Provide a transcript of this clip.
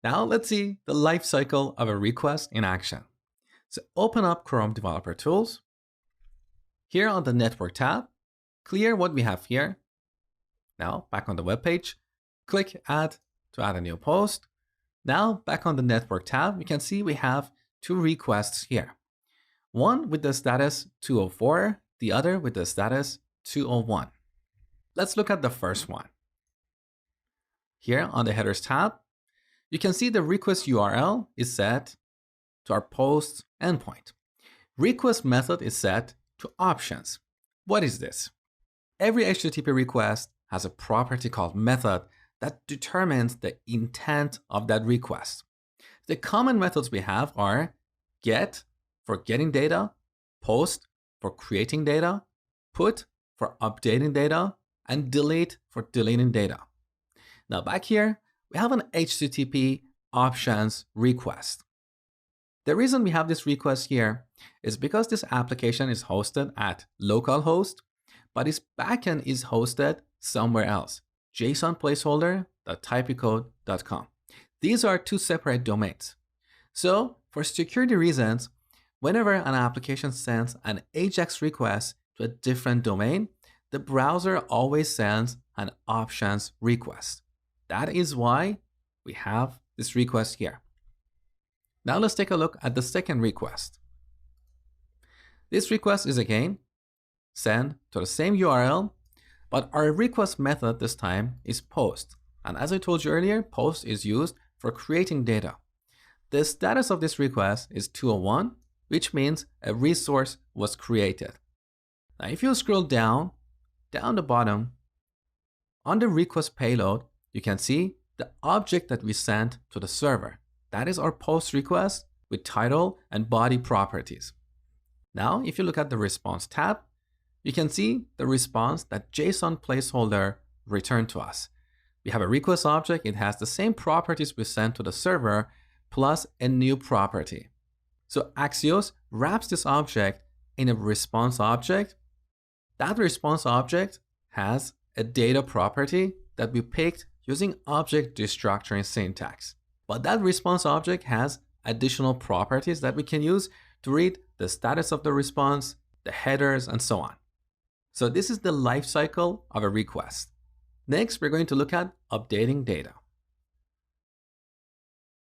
Now let's see the life cycle of a request in action. So open up Chrome Developer Tools. Here on the Network tab, clear what we have here. Now back on the web page, click Add to add a new post. Now back on the Network tab, you can see we have two requests here. One with the status 204, the other with the status 201. Let's look at the first one. Here on the Headers tab, you can see the request URL is set to our post endpoint. Request method is set to options. What is this? Every HTTP request has a property called method that determines the intent of that request. The common methods we have are get for getting data, post for creating data, put for updating data, and delete for deleting data. Now back here, we have an HTTP options request. The reason we have this request here is because this application is hosted at localhost, but its backend is hosted somewhere else, jsonplaceholder.typicode.com. These are two separate domains. So for security reasons, whenever an application sends an AJAX request to a different domain, the browser always sends an options request. That is why we have this request here. Now let's take a look at the second request. This request is again sent to the same URL, but our request method this time is post. And as I told you earlier, post is used for creating data. The status of this request is 201, which means a resource was created. Now if you scroll down the bottom, on the request payload, you can see the object that we sent to the server. That is our post request with title and body properties. Now, if you look at the response tab, you can see the response that JSON placeholder returned to us. We have a request object. It has the same properties we sent to the server plus a new property. So Axios wraps this object in a response object. That response object has a data property that we picked using object destructuring syntax. But that response object has additional properties that we can use to read the status of the response, the headers, and so on. So this is the life cycle of a request. Next, we're going to look at updating data.